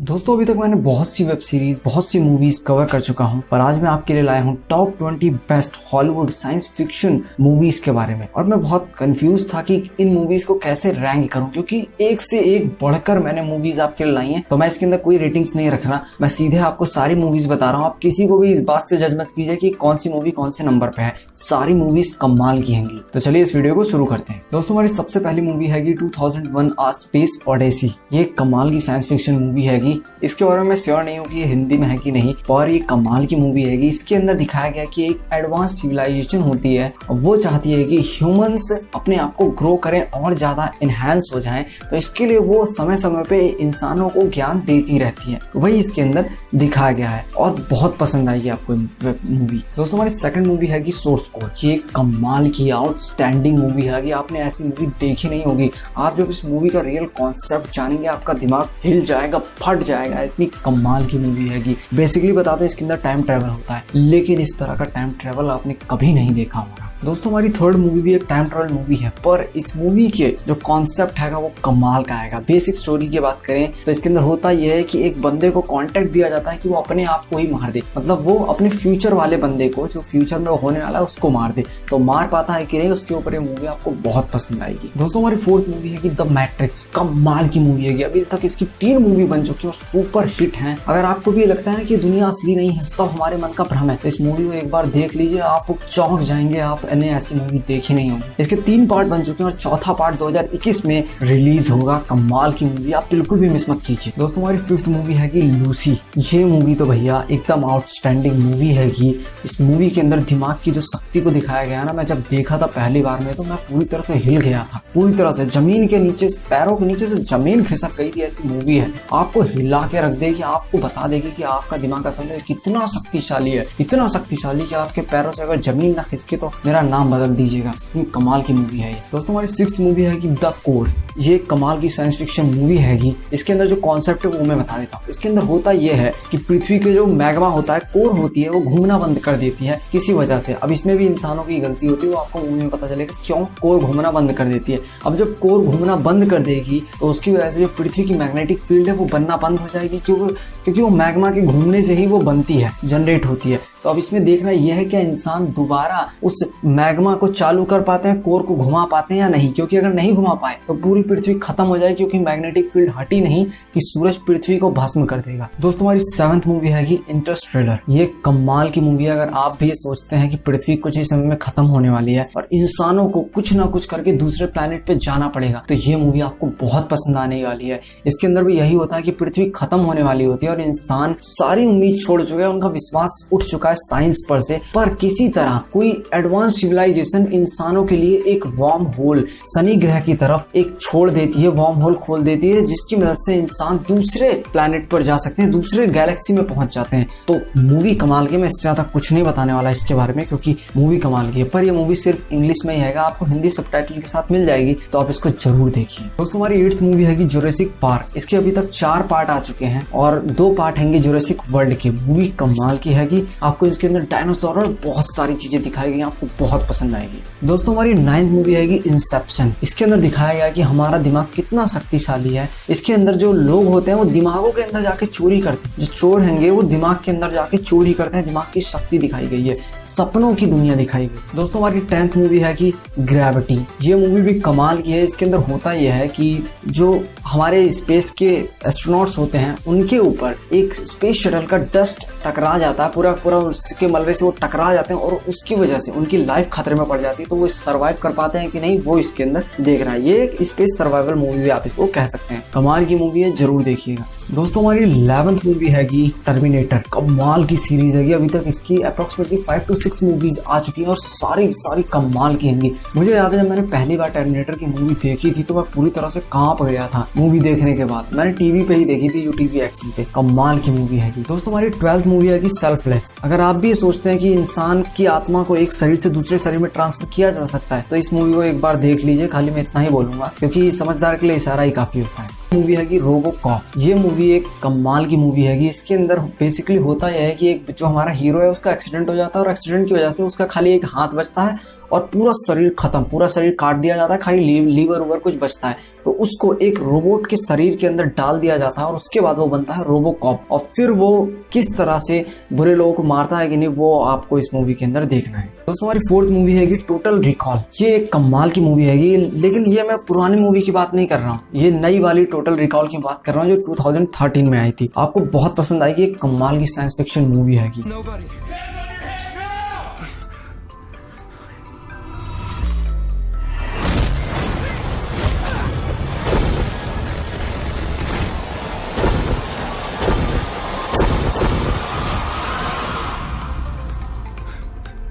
दोस्तों अभी तक मैंने बहुत सी वेब सीरीज बहुत सी मूवीज कवर कर चुका हूं, पर आज मैं आपके लिए लाया हूं top 20 best Hollywood science fiction movies के बारे में। और मैं बहुत कंफ्यूज था कि इन मूवीज को कैसे रैंक करूं, क्योंकि एक से एक बढ़कर मैंने मूवीज आपके लिए लाई हैं। तो मैं इसके अंदर कोई रेटिंग्स नहीं रखना, मैं सीधे आपको सारी मूवीज बता रहा हूं। आप किसी को भी इस बात से जज मत कीजिए कि कौन सी मूवी कौन से नंबर पे है, सारी मूवीज कमाल की हैंगी। तो चलिए इस वीडियो को शुरू करते हैं। दोस्तों हमारी सबसे पहली मूवी हैगी 2001 आ स्पेस ओडेसी। ये कमाल की साइंस फिक्शन मूवी हैगी। इसके बारे में मैं श्योर नहीं हूँ कि ये हिंदी में है कि नहीं, पर ये कमाल की मूवी हैगी। इसके अंदर दिखाया गया कि एक एडवांस सिविलाइजेशन होती है और वो चाहती है कि ह्यूमंस अपने आप को ग्रो करें और ज्यादा इनहेंस हो जाएं। तो इसके लिए वो समय समय पे इंसानों को ज्ञान देती रहती है, वही इसके अंदर दिखाया गया है और बहुत पसंद आई है आपको मूवी। दोस्तों हमारी सेकंड मूवी हैगी सोर्स कोड। ये कमाल की आउटस्टैंडिंग मूवी हैगी। आपने ऐसी मूवी देखी नहीं होगी। आप जब इस मूवी का रियल कॉन्सेप्ट जानेंगे आपका दिमाग हिल जाएगा, फट जाएगा। इतनी कमाल की मूवी हैगी। बेसिकली बताते हैं इसके अंदर टाइम ट्रेवल होता है, लेकिन इस तरह का टाइम ट्रेवल आपने कभी नहीं देखा होगा। दोस्तों हमारी थर्ड मूवी भी एक टाइम ट्रेवल मूवी है, पर इस मूवी के जो कॉन्सेप्ट हैगा वो कमाल का आएगा। बेसिक स्टोरी की बात करें तो इसके अंदर होता यह है कि एक बंदे को कॉन्ट्रैक्ट दिया जाता है कि वो अपने आप को ही मार दे, मतलब वो अपने फ्यूचर वाले बंदे को, जो फ्यूचर में होने वाला है, उसको मार दे। तो मार पाता है कि नहीं, उसके ऊपर ये मूवी आपको बहुत पसंद आएगी। दोस्तों हमारी फोर्थ मूवी है कि द मैट्रिक्स। कमाल की मूवी है। अभी तक इसकी 3 मूवी बन चुकी है और सुपर हिट है। अगर आपको भी लगता है कि दुनिया असली नहीं है, सब हमारे मन का भ्रम है, तो इस मूवी को एक बार देख लीजिए, आप चौंक जाएंगे। आपने ऐसी मूवी देखी नहीं होगी। इसके 3 पार्ट बन चुके हैं और चौथा पार्ट 2021 में रिलीज होगा। कमाल की मूवी, आप बिल्कुल भी मिस मत कीजिए। दोस्तों हमारी 5th मूवी है कि लूसी। ये मूवी तो भैया एकदम आउटस्टैंडिंग मूवी हैगी। इस मूवी के अंदर दिमाग की जो शक्ति को दिखाया गया ना, मैं जब देखा था पहली बार में तो मैं पूरी तरह से हिल गया था। पूरी तरह से जमीन के नीचे, पैरों के नीचे से जमीन खिसक गई थी। ऐसी मूवी है, आपको हिला के रख देगी, आपको बता देगी कि आपका दिमाग असल में कितना शक्तिशाली है। इतना शक्तिशाली कि आपके पैरों से अगर जमीन ना खिसके तो मेरा नाम बदल दीजिएगा। कमाल की मूवी है ये। दोस्तों हमारी 6th मूवी है कि द कोर। ये कमाल की साइंस फिक्शन मूवी हैगी। इसके अंदर जो कॉन्सेप्ट है वो मैं बता देता हूँ। इसके अंदर होता यह है कि पृथ्वी के जो मैग्मा होता है, कोर होती है, वो घूमना बंद कर देती है किसी वजह से। अब इसमें भी इंसानों की गलती होती है, वो आपको मूवी में पता चलेगा क्यों कोर घूमना बंद कर देती है। अब जब कोर घूमना बंद कर देगी तो उसकी वजह से जो पृथ्वी की मैग्नेटिक फील्ड है वो बनना बंद हो जाएगी, क्योंकि वो मैग्मा के घूमने से ही वो बनती है, जनरेट होती है। तो अब इसमें देखना यह है क्या इंसान दोबारा उस मैग्मा को चालू कर पाते हैं, कोर को घुमा पाते हैं या नहीं, क्योंकि अगर नहीं घुमा पाए तो पूरी पृथ्वी खत्म हो जाएगी, क्योंकि मैग्नेटिक फील्ड हटी नहीं कि सूरज पृथ्वी को भस्म कर देगा। दोस्तों हमारी 7th मूवी हैगी इंटरस्टेलर। ये कमाल की मूवी है। अगर आप भी ये सोचते हैं कि पृथ्वी कुछ ही समय में खत्म होने वाली है और इंसानों को कुछ ना कुछ करके दूसरे प्लेनेट पे जाना पड़ेगा, तो ये मूवी आपको बहुत पसंद आने वाली है। इसके अंदर भी यही होता है कि पृथ्वी खत्म होने वाली होती है और इंसान सारी उम्मीद छोड़ चुके हैं, उनका विश्वास उठ चुका है साइंस पर से, पर किसी तरह कोई एडवांस सिविलाइजेशन इंसानों के लिए एक वार्म होल शनि ग्रह की तरफ एक छोड़ देती है, वार्म होल खोल देती है, जिसकी मदद से इंसान दूसरे प्लैनेट पर जा सकते हैं, दूसरे गैलेक्सी में पहुंच जाते हैं। तो मूवी कमाल की। मैं इससे ज्यादा कुछ नहीं बताने वाला इसके बारे में, क्योंकि मूवी कमाल की है। पर ये मूवी सिर्फ इंग्लिश में ही है, आपको हिंदी सबटाइटल के साथ मिल जाएगी, तो आप इसको जरूर देखिए। दोस्तों हमारी 8th मूवी है जुरासिक पार्क। इसके अभी तक 4 पार्ट आ चुके हैं और 2 पार्ट हैंगे जुरासिक वर्ल्ड के। मूवी कमाल की हैगी। आपको इसके अंदर डायनासोर और बहुत सारी चीजें दिखाई गई, आपको बहुत पसंद आएगी। दोस्तों हमारी 9th मूवी हैगी इंसेप्शन। इसके अंदर दिखाया गया कि हमारा दिमाग कितना शक्तिशाली है। इसके अंदर जो लोग होते हैं वो दिमागों के अंदर जाके चोरी करते हैं, जो चोर हैंगे वो दिमाग के अंदर जाके चोरी करते हैं। दिमाग की शक्ति दिखाई गई है, सपनों की दुनिया दिखाई गई। दोस्तों हमारी 10th मूवी है कि ग्रेविटी। ये मूवी भी कमाल की है। इसके अंदर होता यह है कि जो हमारे स्पेस के एस्ट्रोनॉट्स होते हैं उनके ऊपर एक स्पेस शटल का डस्ट टकरा जाता है, पूरा उसके मलबे से वो टकरा जाते हैं और उसकी वजह से उनकी लाइफ खतरे में पड़ जाती है। तो वो सर्वाइव कर पाते हैं कि नहीं, वो इसके अंदर देख रहा है। ये एक स्पेस सर्वाइवल मूवी भी आप इसको कह सकते हैं। कमाल की मूवी है, जरूर देखिएगा। दोस्तों हमारी 11th मूवी हैगी टर्मिनेटर। कमाल की सीरीज हैगी। अभी तक इसकी अप्रोक्सीमेटली 5 to 6 मूवीज आ चुकी हैं और सारी कमाल की हैंगी। मुझे याद है जब मैंने पहली बार टर्मिनेटर की मूवी देखी थी तो मैं पूरी तरह से कांप गया था। मूवी देखने के बाद मैंने टीवी पे ही देखी थी, यूटीवी एक्शन पे। कमाल की मूवी हैगी। दोस्तों हमारी 12th मूवी है कि सेल्फलेस। अगर आप भी सोचते हैं कि इंसान की आत्मा को एक शरीर से दूसरे शरीर में ट्रांसफर किया जा सकता है, तो इस मूवी को एक बार देख लीजिए। खाली मैं इतना ही बोलूंगा, क्योंकि समझदार के लिए इशारा ही काफी होता है। मूवी है कि रोबोकॉप। ये मूवी एक कमाल की मूवी है। इसके अंदर बेसिकली होता यह है कि एक जो हमारा हीरो है उसका एक्सीडेंट हो जाता है और एक्सीडेंट की वजह से उसका खाली एक हाथ बचता है और पूरा शरीर खत्म, पूरा शरीर काट दिया जाता है, खाली लीवर उवर कुछ बचता है, तो उसको एक रोबोट के शरीर के अंदर डाल दिया जाता है और उसके बाद वो बनता है रोबोकॉप। और फिर वो किस तरह से बुरे लोगों को मारता है कि नहीं, वो आपको इस मूवी के अंदर देखना है। दोस्तों हमारी फोर्थ मूवी हैगी टोटल रिकॉल। ये एक कमाल की मूवी हैगी, लेकिन ये मैं पुरानी मूवी की बात नहीं कर रहा हूँ, ये नई वाली टोटल रिकॉल की बात कर रहा हूँ जो 2013 में आई थी। आपको बहुत पसंद आएगी, एक कमाल की साइंस फिक्शन मूवी हैगी।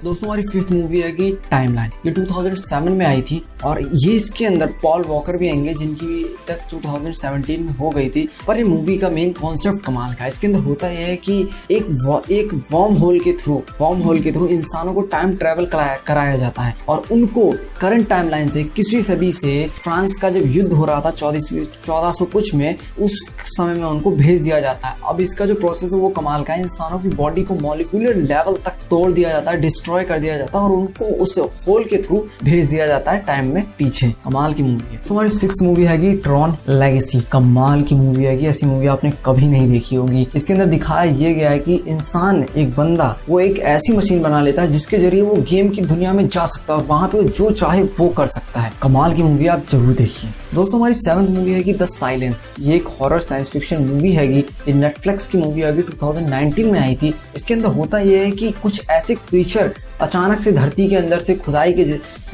दोस्तों हमारी फिफ्थ मूवी है कि टाइमलाइन। ये 2007 में आई थी और ये इसके अंदर पॉल वॉकर भी आएंगे जिनकी तक 2017 में हो गई थी। पर ये मूवी का मेन कॉन्सेप्ट कमाल का है। इसके अंदर होता यह है कि एक वर्म होल के थ्रू इंसानों को टाइम ट्रेवल कराया जाता है और उनको करंट टाइमलाइन से 21वीं सदी से फ्रांस का जब युद्ध हो रहा था 1400 कुछ में, उस समय में उनको भेज दिया जाता है। अब इसका जो प्रोसेस है वो कमाल का है। इंसानों की बॉडी को मॉलिक्यूलर लेवल तक तोड़ दिया जाता है, डिस्ट्रॉय कर दिया जाता है और उनको उस होल के थ्रू भेज दिया जाता है टाइम में पीछे। कमाल की मूवी है। तो हमारी सिक्स्थ मूवी हैगी ट्रॉन लेगेसी। कमाल की मूवी हैगी, ऐसी मूवी आपने कभी नहीं देखी होगी। इसके अंदर दिखाया ये गया है कि इंसान, एक बंदा, वो एक ऐसी मशीन बना लेता है जिसके जरिए वो गेम की दुनिया में जा सकता है और वहां पे जो चाहे वो कर सकता है। कमाल की मूवी, आप जरूर देखिए। दोस्तों हमारी सेवंथ मूवी हैगी द साइलेंस। ये एक हॉरर साइंस फिक्शन मूवी हैगी। ये नेटफ्लिक्स की मूवी हैगी, 2019 में आई थी। इसके अंदर होता यह है कि कुछ ऐसे क्रीचर अचानक से धरती के अंदर से खुदाई की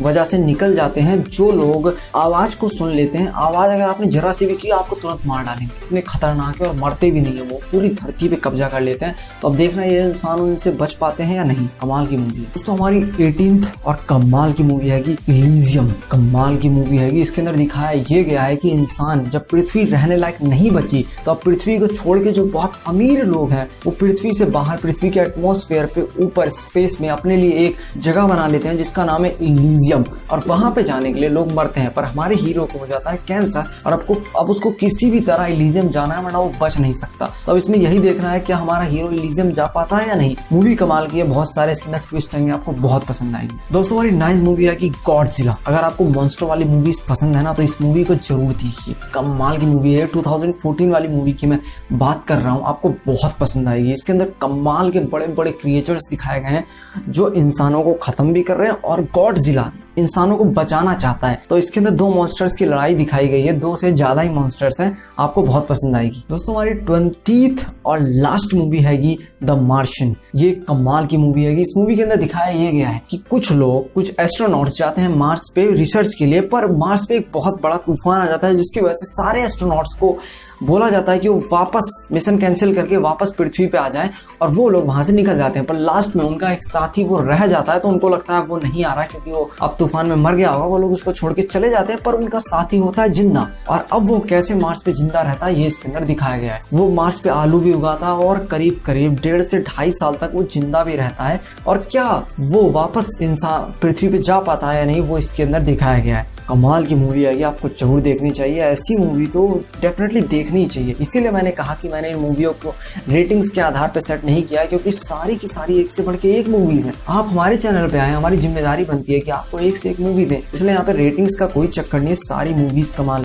वजह से निकल जाते हैं। जो लोग आवाज को सुन लेते हैं, आवाज अगर आपने जरा सी भी की आपको तुरंत मार डालेंगे। इतने खतरनाक है और मरते भी नहीं है, वो पूरी धरती पे कब्जा कर लेते हैं। तो अब देखना ये इंसान उनसे बच पाते हैं या नहीं। कमाल की मूवी है। दोस्तों हमारी 18th और कमाल की मूवी हैगी इलीजियम। कमाल की मूवी हैगी। इसके अंदर दिखाया ये गया है कि इंसान जब पृथ्वी रहने लायक नहीं बची तो अब पृथ्वी को छोड़ के जो बहुत अमीर लोग हैं वो पृथ्वी से बाहर, पृथ्वी के एटमॉस्फेयर पे ऊपर स्पेस में अपने लिए एक जगह बना लेते हैं जिसका नाम है इलीजियम। और वहां पे जाने के लिए लोग मरते हैं। पर हमारे हीरो को हो जाता है कैंसर और अब उसको किसी भी तरह इलीजियम जाना है, वरना वो बच नहीं सकता। तो अब इसमें यही देखना है कि हमारा हीरो इलीजियम जा पाता है या नहीं। मूवी कमाल की है, बहुत सारे इसके अंदर ट्विस्ट आएंगे, आपको बहुत पसंद आएगी। दोस्तों हमारी 9th मूवी है कि गॉडजिला। अगर आपको मॉन्स्टर वाली मूवीज पसंद है ना तो इस मूवी को जरूर देखिए। कमाल की मूवी है। 2014 वाली मूवी की मैं बात कर रहा हूँ, आपको बहुत पसंद आएगी। इसके अंदर कमाल के बड़े बड़े क्रिएचर्स दिखाए गए हैं जो इंसानों को खत्म भी कर रहे हैं और गॉडजिला इंसानों को बचाना चाहता है। तो इसके अंदर 2 मॉन्स्टर्स की लड़ाई दिखाई गई है, 2 से ज्यादा ही मॉन्स्टर्स हैं, आपको बहुत पसंद आएगी। दोस्तों हमारी 20th और लास्ट मूवी हैगी द मार्शियन। ये कमाल की मूवी हैगी। इस मूवी के अंदर दिखाया ये गया है कि कुछ लोग, कुछ एस्ट्रोनॉट्स जाते हैं मार्स पे रिसर्च के लिए, पर मार्स पे एक बहुत बड़ा तूफान आ जाता है जिसकी वजह से सारे एस्ट्रोनॉट्स को बोला जाता है कि वो वापस मिशन कैंसिल करके वापस पृथ्वी पे आ जाएं और वो लोग वहां से निकल जाते हैं। पर लास्ट में उनका एक साथी वो रह जाता है, तो उनको लगता है वो नहीं आ रहा क्योंकि वो अब तूफान में मर गया होगा। वो लोग उसको छोड़ के चले जाते हैं, पर उनका साथी होता है जिंदा। और अब वो कैसे मार्स पे जिंदा रहता है ये इसके अंदर दिखाया गया है। वो मार्स पे आलू भी उगाता है और करीब 1.5 से 2.5 साल तक वो जिंदा भी रहता है। और क्या वो वापस इंसान पृथ्वी पे जा पाता है या नहीं, वो इसके अंदर दिखाया गया है। कमाल की मूवी है, आपको जरूर देखनी चाहिए। ऐसी मूवी तो डेफिनेटली देखनी ही चाहिए। इसीलिए मैंने कहा कि मैंने इन मूवियों को रेटिंग्स के आधार पर सेट नहीं किया, क्योंकि सारी की सारी एक से बढ़ के एक मूवीज हैं। आप हमारे चैनल पे आए, हमारी जिम्मेदारी बनती है कि आपको एक से एक मूवी दें। इसलिए यहाँ पे रेटिंग्स का कोई चक्कर नहीं है, सारी मूवीज कमाल